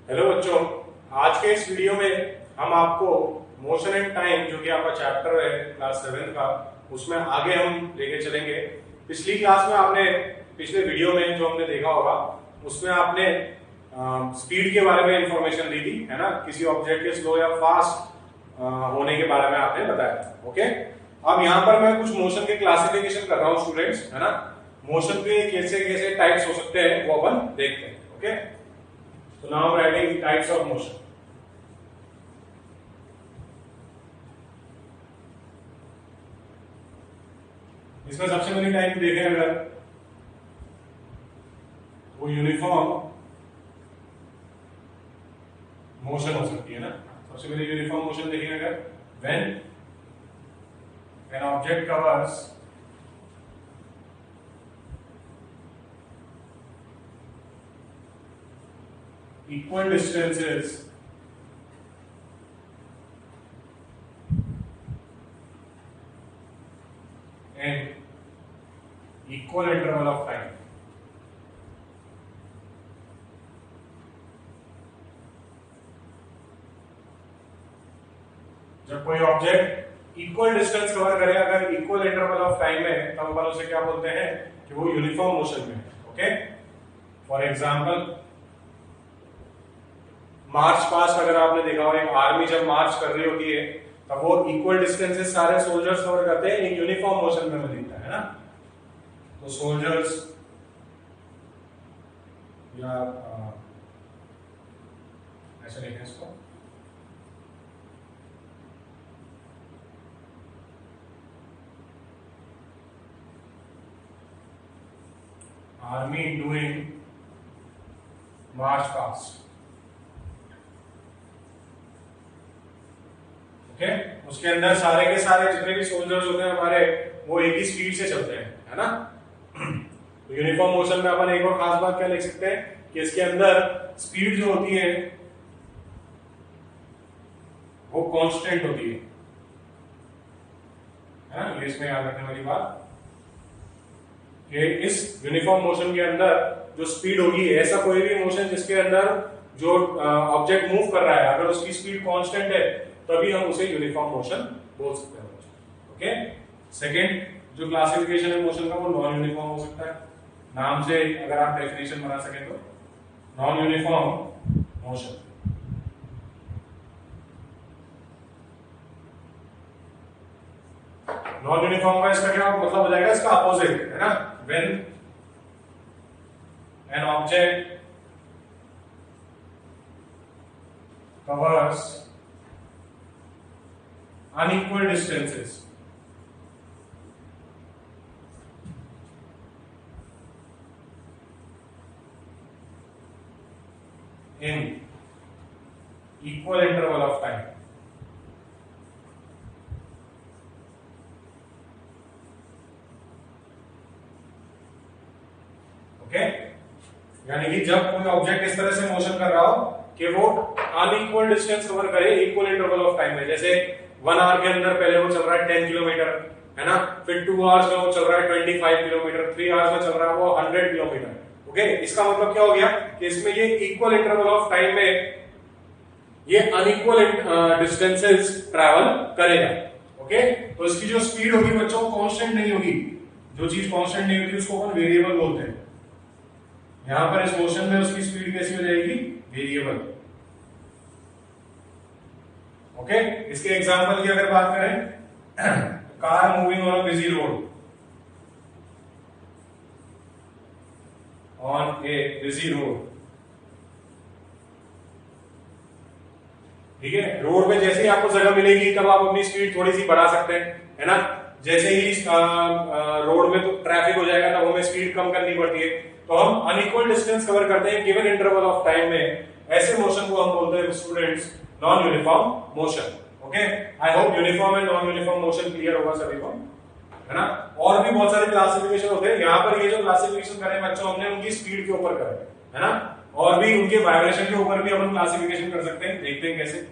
Hello बच्चों, आज के इस वीडियो में हम आपको मोशन एंड टाइम जो कि आपका चैप्टर है क्लास 7 का, उसमें आगे हम लेके चलेंगे। पिछली क्लास में आपने पिछले वीडियो में जो हमने देखा होगा उसमें आपने स्पीड के बारे में इंफॉर्मेशन ली थी, है ना। किसी ऑब्जेक्ट के स्लो या फास्ट होने के बारे में आपने बताया। ओके, अब यहाँ पर मैं कुछ मोशन के क्लासिफिकेशन कर रहा हूँ स्टूडेंट्स, है ना। मोशन के कैसे कैसे टाइप्स हो सकते हैं वो अपन देखते हैं। Okay, so now I'm writing the types of motion. इसमें सबसे पहली टाइप देखें अगर, वो यूनिफॉर्म मोशन हो सकती है ना। सबसे पहले यूनिफॉर्म मोशन देखें अगर, when an object covers equal distances in equal interval of time. जब कोई ऑब्जेक्ट इक्वल डिस्टेंस कवर करे अगर इक्वल इंटरवल ऑफ टाइम में, तब अपन उसे क्या बोलते हैं कि वो यूनिफॉर्म मोशन में है। Okay, for example march past अगर आपने देखा हो, एक आर्मी जब मार्च कर रही होती है तब वो इक्वल डिस्टेंसेस सारे सोल्जर्स कवर करते हैं, एक यूनिफॉर्म मोशन में दिखता है ना। तो सोल्जर्स या ऐसे लिखें इसको, army doing march past. Okay, उसके अंदर सारे के सारे जितने भी सोल्जर्स होते हैं हमारे, वो एक ही स्पीड से चलते हैं, है ना। तो यूनिफॉर्म मोशन में अपन एक और खास बात क्या लिख सकते हैं कि इसके अंदर स्पीड जो होती है वो कांस्टेंट होती है ना। ये इसमें याद रखने वाली बात कि इस यूनिफॉर्म मोशन के अंदर जो स्पीड होगी, ऐसा कोई भी मोशन जिसके अंदर जो ऑब्जेक्ट मूव कर रहा है अगर उसकी स्पीड कांस्टेंट है तभी हम उसे यूनिफॉर्म मोशन बोल सकते हैं। ओके, सेकंड जो क्लासिफिकेशन है मोशन का वो नॉन यूनिफॉर्म हो सकता है। नाम से अगर आप डेफिनेशन बना सकें तो non uniform motion. Non uniform का इसका क्या मतलब हो जाएगा, इसका अपोजिट, है ना। When an object covers unequal distances in equal interval of time. Okay, यानी कि जब कोई ऑब्जेक्ट इस तरह से मोशन कर रहा हो कि वो अनइक्वल डिस्टेंस कवर करे इक्वल इंटरवल ऑफ टाइम में, जैसे 1 आवर के अंदर पहले वो चल रहा है 10 किलोमीटर, है ना, फिर 2 आवर्स में वो चल रहा है 25 किलोमीटर, 3 आवर्स में चल रहा है वो 100 किलोमीटर। ओके, इसका मतलब क्या हो गया कि इसमें ये इक्वल इंटरवल ऑफ टाइम में ये अनइक्वल डिस्टेंसेस ट्रैवल करेगा। ओके, तो इसकी जो स्पीड होगी बच्चों कांस्टेंट नहीं होगी। जो चीज कांस्टेंट नहीं होती उसको अपन वेरिएबल बोलते हैं। यहां पर इस मोशन में उसकी स्पीड कैसी हो जाएगी, वेरिएबल। ओके, इसके एग्जांपल की अगर बात करें, car moving on a busy road, on A busy road, ठीक है। रोड पे जैसे ही आपको जगह मिलेगी तब आप अपनी स्पीड थोड़ी सी बढ़ा सकते हैं, है ना। जैसे ही रोड में तो ट्रैफिक हो जाएगा तब हमें स्पीड कम करनी पड़ती है। तो हम अनइक्वल डिस्टेंस कवर करते हैं गिवन इंटरवल ऑफ टाइम में। ऐसे मोशन को हम बोलते हैं students non uniform motion. Okay, I hope uniform and non uniform motion clear होगा सभी को, है ना। और भी बहुत सारे क्लासिफिकेशन होते हैं। यहाँ पर ये जो क्लासिफिकेशन करें बच्चों हमने उनकी स्पीड के ऊपर करे, है ना। और भी उनके वाइब्रेशन के ऊपर भी अपन क्लासिफिकेशन कर सकते हैं, देखते हैं कैसे।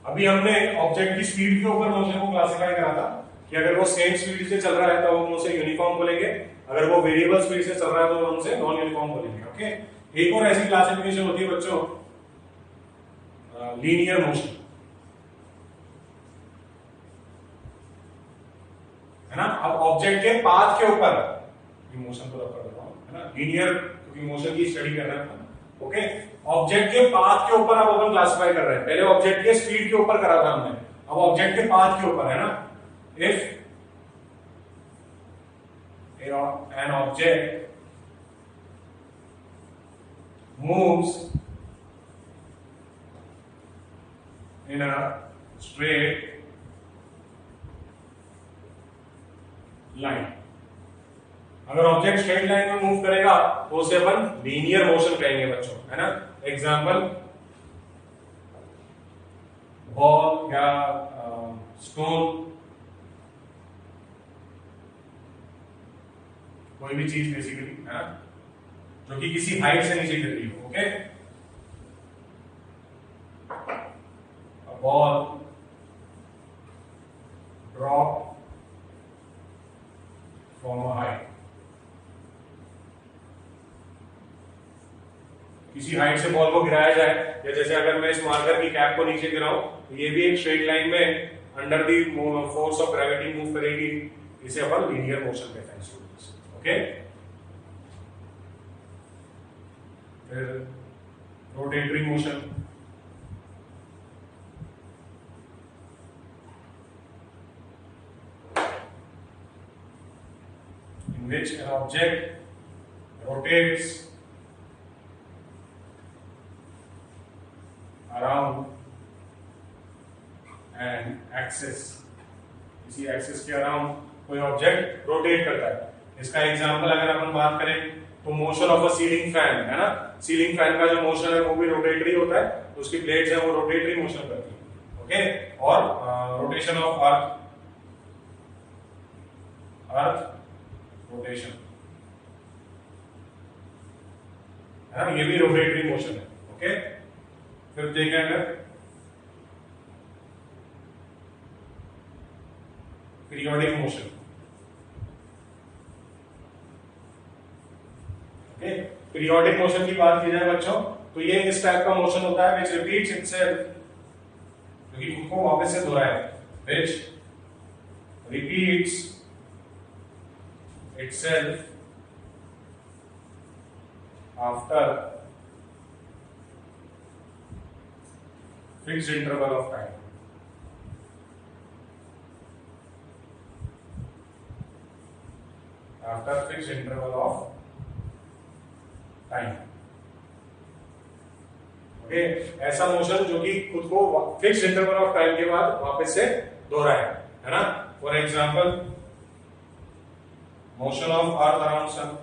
अभी हमने ऑब्जेक्ट की स्पीड के ऊपर मोशन को क्लासिफाई करा था कि अगर वो सेम स्पीड से चल रहा है तो हम उसे यूनिफॉर्म बोलेंगे, अगर वो वेरिएबल स्पीड से चल रहा है तो हम उसे नॉन यूनिफॉर्म बोलेंगे। ओके, एक और ऐसी क्लासिफिकेशन होती है बच्चों लीनियर मोशन, है ना। अब ऑब्जेक्ट के पाथ के ऊपर मोशन को रखा देता हूं, है ना, लीनियर क्योंकि मोशन की स्टडी कर रहे हैं। ओके, ऑब्जेक्ट के पाथ के ऊपर अब अपन क्लासिफाई कर रहे हैं। पहले ऑब्जेक्ट के स्पीड के ऊपर करा था हमने, अब ऑब्जेक्ट के पाथ के ऊपर, है ना। If an object moves in a straight line, अगर ऑब्जेक्ट स्ट्रेट लाइन में मूव करेगा तो उसे अपन लीनियर मोशन कहेंगे बच्चों, है ना। एग्जांपल बॉल या स्टोन, कोई भी चीज बेसिकली, है ना, जो कि किसी हाइट से नीचे गिर रही हो। Okay, ball drop from a height, किसी हाइट से बॉल को गिराया जाए, या जैसे अगर मैं इस मार्कर की कैप को नीचे गिराऊं तो ये भी एक स्ट्रेट लाइन में under the force of gravity move करेगी, इसे अपन लीनियर मोशन कहते हैं। ओके, फिर rotatory motion, in which an object rotates around an axis, किसी एक्सिस के अराउंड कोई ऑब्जेक्ट रोटेट करता है। इसका एग्जांपल अगर अपन बात करें तो motion of a ceiling fan, है ना, सीलिंग फैन का जो मोशन है वो भी रोटेटरी होता है, तो उसकी प्लेट्स हैं वो रोटेटरी मोशन करती है। ओके, और रोटेशन ऑफ अर्थ रोटेशन, है ना, ये भी रोटेटरी मोशन है। ओके, फिर देखें अगर पीरियोडिक मोशन, पीरियोडिक मोशन की बात की जाए बच्चों तो ये इस टाइप का मोशन होता है which repeats itself, जो कि खुद को वापस से दोहराए, which repeats itself after fixed interval of time, after fixed interval of time. Okay, ऐसा मोशन जो कि खुद को फिक्स इंटरवल ऑफ टाइम के बाद वापस से दोहराए, है ना। For example motion of earth around sun,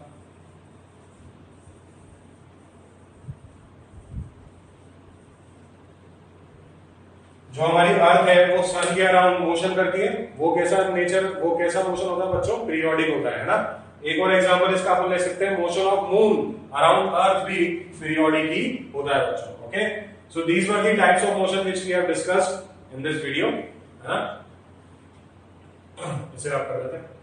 जो हमारी अर्थ है वो सन के अराउंड मोशन करती है, वो कैसा नेचर, वो कैसा मोशन होता है बच्चों, पीरियोडिक होता है ना। एक और एग्जांपल इसका अपन ले सकते हैं, motion of moon around earth भी पीरियोडिक ही होता है बच्चों। Okay, so these were the types of motion which we have discussed in this video, है ना। इसे आप कर देते हैं।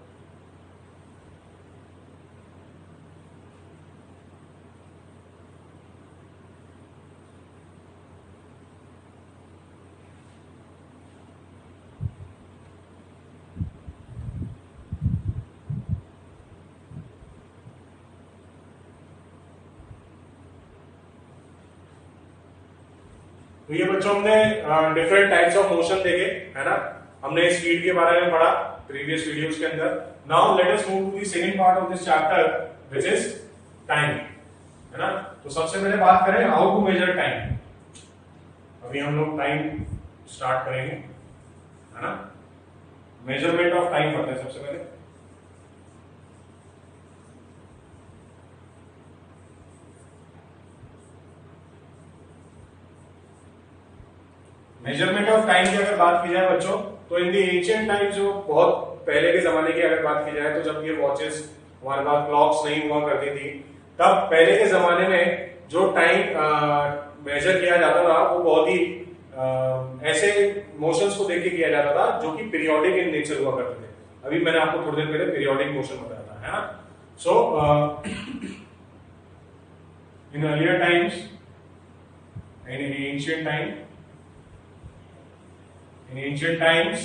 तो ये बच्चों हमने डिफरेंट टाइप्स ऑफ मोशन देखे, है ना। हमने स्पीड के बारे में पढ़ा प्रीवियस वीडियोस के अंदर। Now let us move to the second part of this chapter which is time, है ना। तो सबसे पहले बात करें हाउ टू मेजर टाइम। अभी हम लोग टाइम स्टार्ट करेंगे, है ना। मेजरमेंट ऑफ टाइम पढ़ते हैं सबसे पहले। मेजरमेंट ऑफ टाइम की अगर बात की जाए बच्चों तो इन द एंशिएंट टाइम, जो बहुत पहले के जमाने की अगर बात की जाए तो जब ये वॉचेस हमारे पास क्लॉक्स नहीं हुआ करती थी, तब पहले के जमाने में जो टाइम मेजर किया जाता था वो बहुत ही ऐसे मोशंस को देख के किया जाता था जो कि पीरियोडिक इन नेचर हुआ करते थे। अभी मैंने आपको थोड़ी देर पहले पीरियोडिक मोशन बताया था, है ना। So in earlier times, in ancient times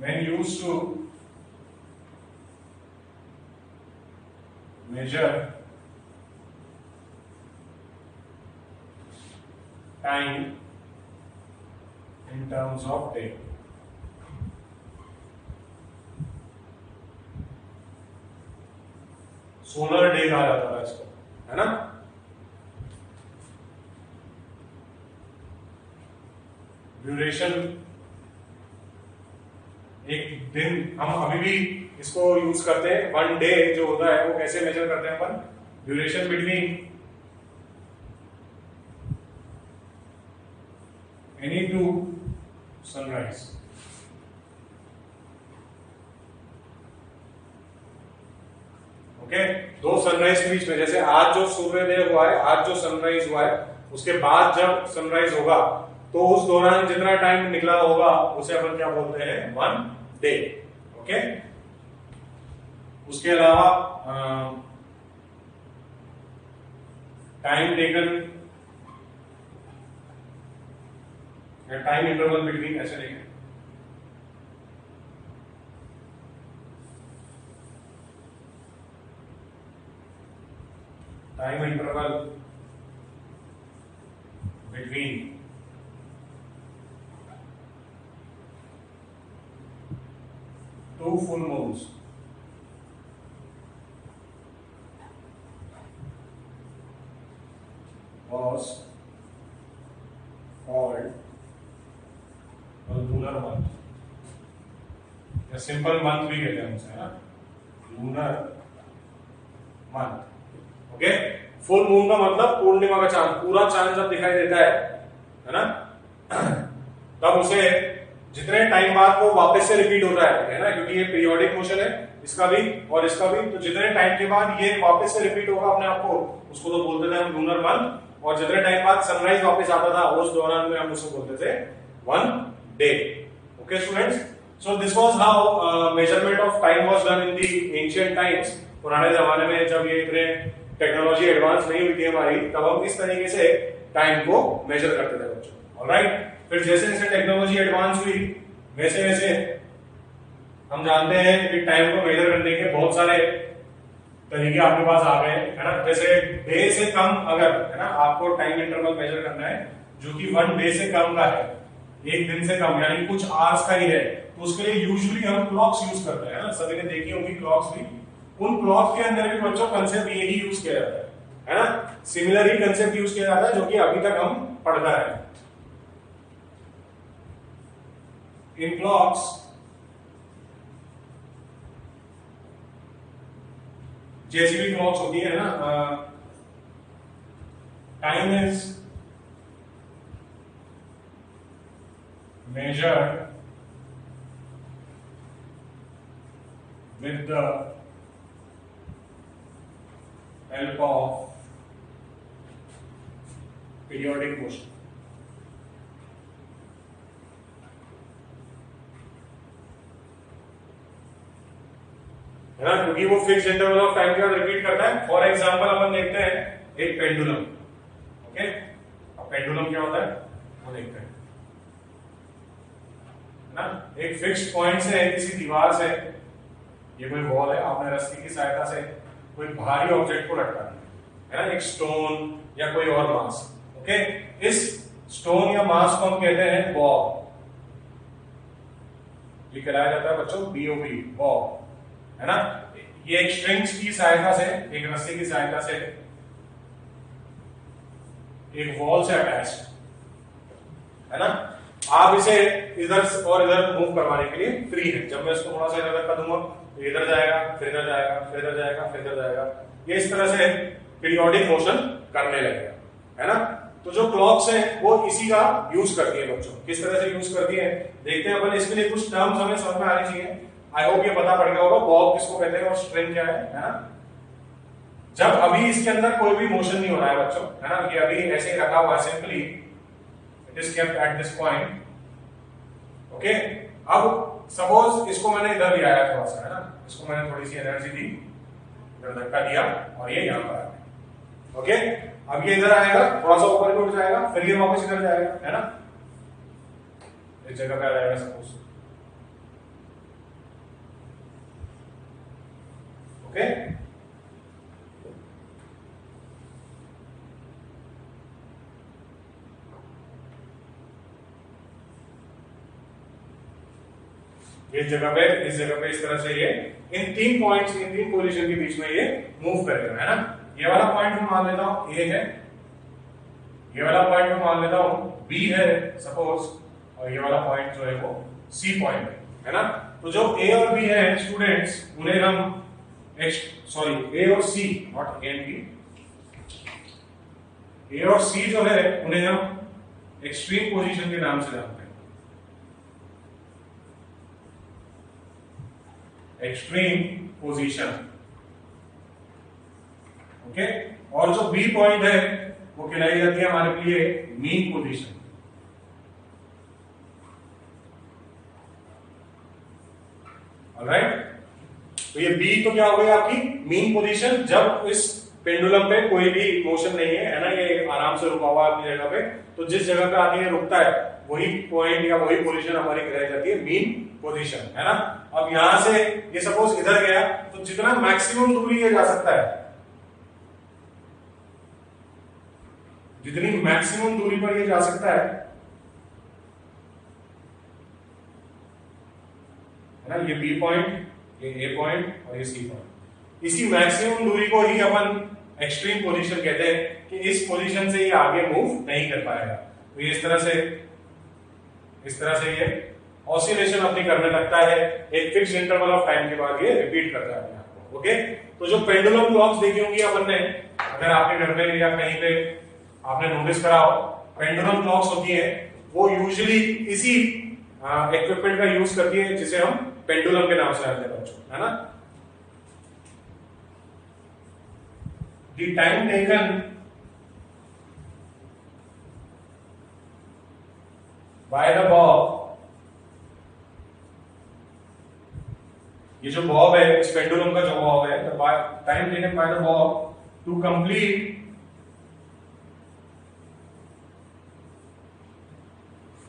men used to measure time in terms of day. Solar day कहा जाता था इसको, है ना। ड्यूरेशन, एक दिन, हम अभी भी इसको यूज करते हैं। वन डे जो होता है वो कैसे मेजर करते हैं अपन? Duration between any two sunrise. Okay, दो सनराइज के बीच में, जैसे आज जो सूर्योदय हुआ है, आज जो सनराइज हुआ है, उसके बाद जब सनराइज होगा तो उस दौरान जितना टाइम निकला होगा उसे अपन क्या बोलते हैं? One day. ओके, उसके अलावा टाइम टेकन या टाइम इंटरवल बिटवीन, ऐसे लिखें, time interval between two full moons was called a lunar month, या सिंपल मंथ भी कहते हैं उसे, है ना, lunar month. Okay, full moon का मतलब पूर्णिमा का चांद, पूरा चांद जब दिखाई देता है ना, तब उसे जितने टाइम बाद वो वापस से रिपीट होता है ना, क्योंकि ये पीरियोडिक मोशन है इसका भी और इसका भी, तो जितने टाइम के बाद ये वापस से रिपीट होगा अपने आप को, उसको तो बोलते थे हम लूनर मंथ। और जितने टाइम बाद सनराइज वापस आता था उस दौरान में हम उसको बोलते थे one day. Okay students, so this was how measurement of time was done in the ancient times. पुराने जमाने में जब ये इतने टेक्नोलॉजी एडवांस नहीं हुई थी हमारी, तब हम इस तरीके से टाइम को मेजर करते थे बच्चों। ऑलराइट, फिर जैसे जैसे टेक्नोलॉजी एडवांस हुई वैसे वैसे हम जानते हैं कि टाइम को मेजर करने के बहुत सारे तरीके आपके पास आ गए, है ना। जैसे डे से कम अगर, है ना, आपको टाइम इंटरवल मेजर करना है जो कि वन डे से कम का है, एक दिन से कम, यानी कुछ आवर्स का ही है, तो उसके लिए यूजुअली हम क्लॉक्स यूज करते हैं ना। सभी ने देखी होगी क्लॉक्स भी। उन क्लॉक्स के अंदर भी बच्चों कंसेप्ट यही यूज किया जाता है ना। सिमिलर ही कंसेप्ट यूज किया जाता है जो कि अभी तक हम पढ़ता है। इन क्लॉक्स जैसी भी क्लॉक्स होती है ना, time is measured with the help of periodic motion. है ना, क्योंकि वो फिक्स इंटरवल ऑफ टाइम के बाद रिपीट करता है। फॉर एग्जांपल अपन देखते हैं एक पेंडुलम। ओके, अब पेंडुलम क्या होता है वो देखते हैं ना। एक फिक्स्ड पॉइंट से किसी दीवार से, ये कोई वॉल है, आपने रस्सी की सहायता से कोई भारी ऑब्जेक्ट को लटका दिया, है ना, एक स्टोन या कोई और मास। ओके, इस स्टोन या मास को हम कहते हैं बॉब। ये कहलाया जाता है बच्चों बीओबी, बॉब, है ना। ये एक स्ट्रिंग्स की सहायता से, एक रस्सी की सहायता से एक वॉल से अटैच, है ना। आप इसे इधर और इधर मूव करवाने के लिए फ्री है। जब मैं इसको थोड़ा सा इधर कर दूंगा तो इधर जाएगा, फिर इधर जाएगा, फिर इधर जाएगा, फिर इधर जाएगा। ये इस तरह से पीरियोडिक मोशन करने लगेगा, है ना। तो जो क्लॉक्स है वो इसी का यूज करती है बच्चों। किस तरह से यूज करती है देखते हैं अपन। इसके लिए कुछ टर्म्स हमें समझ में आनी चाहिए। आई होप ये पता पड़ गया होगा बॉब किसको कहते हैं और स्ट्रिंग क्या है ना। जब अभी इसके अंदर कोई भी मोशन नहीं हो रहा है बच्चों, है ना, ये अभी ऐसे ही रखा हुआ है, simply it is kept at this point, okay. अब सपोज इसको मैंने इधर लिया है थोड़ा सा, है ना, इसको मैंने थोड़ी सी एनर्जी दी, इधर धक्का दिया और ये यहां पर आ गया, ओके। अब ये इधर आएगा, थोड़ा सा ऊपर को उठ जाएगा, फिर ये वापस इधर जाएगा, है ना, इस जगह पे आ जाएगा सपोज, ओके। इस जगह पे, इस जगह पे इस तरह से ये इन 3 पॉइंट्स, इन 3 पोजीशन के बीच में ये मूव करेगा, है ना। ये वाला पॉइंट मैं मान लेता हूं ए है, ये वाला पॉइंट मैं मान लेता हूं बी है सपोज, और ये वाला पॉइंट जो है वो सी पॉइंट है ना। तो जो ए और बी है स्टूडेंट्स, उन्हें हम ए और सी, नॉट ए एंड बी, ए और सी जो है उन्हें हम एक्सट्रीम पोजीशन के नाम से जानते हैं, एक्सट्रीम पोजीशन, ओके। और जो बी पॉइंट है वो कहलाई जाती है हमारे लिए मीन पोजीशन, ऑलराइट। तो ये बी तो क्या हो गई आपकी मीन पोजीशन, जब इस पेंडुलम पे कोई भी मोशन नहीं है ना, ये आराम से रुका हुआ है अपनी जगह पे, तो जिस जगह पे आके ये रुकता है वही पॉइंट या वही पोजीशन हमारी कहलाई जाती है मीन पोजीशन, है ना। अब यहां से ये सपोज इधर गया, तो जितना मैक्सिमम दूरी ये जा सकता है, जितनी मैक्सिमम दूरी पर ये जा सकता है ना, ये बी पॉइंट, ये ए पॉइंट और ये सी पॉइंट, इसी मैक्सिमम दूरी को ही अपन एक्सट्रीम पोजीशन कहते हैं कि इस पोजीशन से ये आगे मूव नहीं कर पाएगा। तो ये इस तरह से ये ऑसिलेशन अपनी करने लगता है, एक फिक्स इंटरवल ऑफ टाइम के बाद ये रिपीट करता है अपने आप को, ओके। तो जो पेंडुलम क्लॉक्स देखी होंगी अपन ने, अगर आपके घर में या कहीं पे आपने नोटिस करा हो, पेंडुलम क्लॉक्स होती है वो यूजुअली इसी इक्विपमेंट का यूज करती है जिसे हम पेंडुलम के नाम से जानते हैं बच्चों, है ना। The time taken by the bob, ये जो बॉब है, इस पेंडुलम का जो बॉब है, the time taken by the bob to complete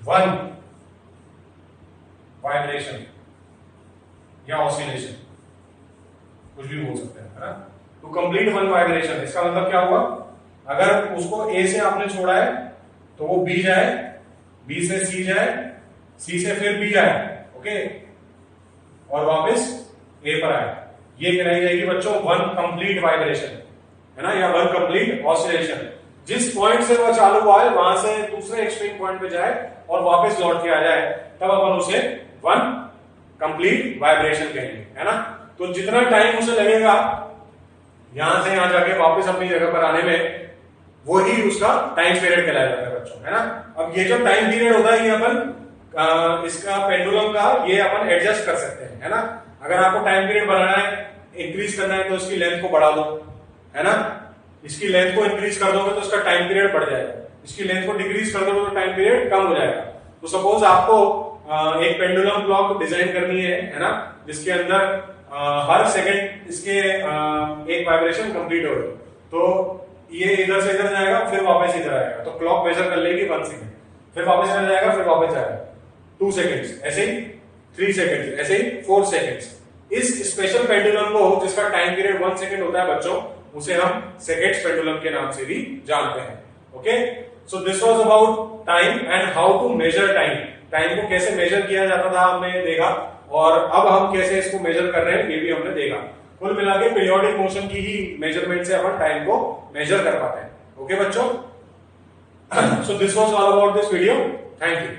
one vibration या ऑसिलेशन, कुछ भी बोल सकते हैं, है ना। टू कंप्लीट वन वाइब्रेशन, इसका मतलब क्या हुआ, अगर उसको ए से आपने छोड़ा है तो वो बी जाए, बी से सी जाए, सी से फिर बी आए, ओके, और वापस ए पर आए, ये कहलाई जाएगी बच्चों वन कंप्लीट वाइब्रेशन, है ना, या वन कंप्लीट ऑसिलेशन। जिस पॉइंट से वह चालू हुआ है वहां से दूसरे एक्सट्रीम पॉइंट पे जाए और वापस लौट के आ जाए, तब अपन उसे वन कंप्लीट वाइब्रेशन कहेंगे, है ना। तो जितना टाइम उसे लगेगा यहां से यहां जाके वापस अपनी जगह पर आने में, वो ही उसका टाइम पीरियड कहलाया जाता है बच्चों, है ना। अब ये जो टाइम पीरियड होता है ये अपन इसका पेंडुलम का ये अपन एडजस्ट कर सकते हैं, है ना। अगर आपको टाइम पीरियड बढ़ाना है, इंक्रीज करना है, तो इसकी लेंथ को बढ़ा दो, है ना। इसकी लेंथ को इंक्रीज कर दोगे तो इसका टाइम पीरियड बढ़ जाएगा, इसकी लेंथ को डिक्रीज कर दोगे तो टाइम पीरियड कम हो जाएगा। तो सपोज आपको एक पेंडुलम क्लॉक डिजाइन करनी है ना, जिसके अंदर हर सेकंड इसके एक वाइब्रेशन कंप्लीट हो, तो ये इधर से इधर जाएगा फिर वापस इधर आएगा, तो क्लॉक मेजर कर लेगी 1 सेकंड, फिर वापस इधर जाएगा फिर वापस जाएगा 2 सेकंड्स, ऐसे ही 3 सेकंड्स, ऐसे ही 4 सेकंड्स। इस स्पेशल पेंडुलम को जिसका टाइम पीरियड 1 सेकंड होता है बच्चों, उसे हम सेकंड्स पेंडुलम के नाम से भी जानते हैं, okay. So this was about time and how to measure time. Time को कैसे मेजर किया जाता था हमने देखा, और अब हम कैसे इसको मेजर कर रहे हैं ये भी हमने देखा। कुल मिला के पीरियोडिक मोशन की ही मेजरमेंट से अपन टाइम को मेजर कर पाते हैं, ओके बच्चों। सो this was all about this video, thank you.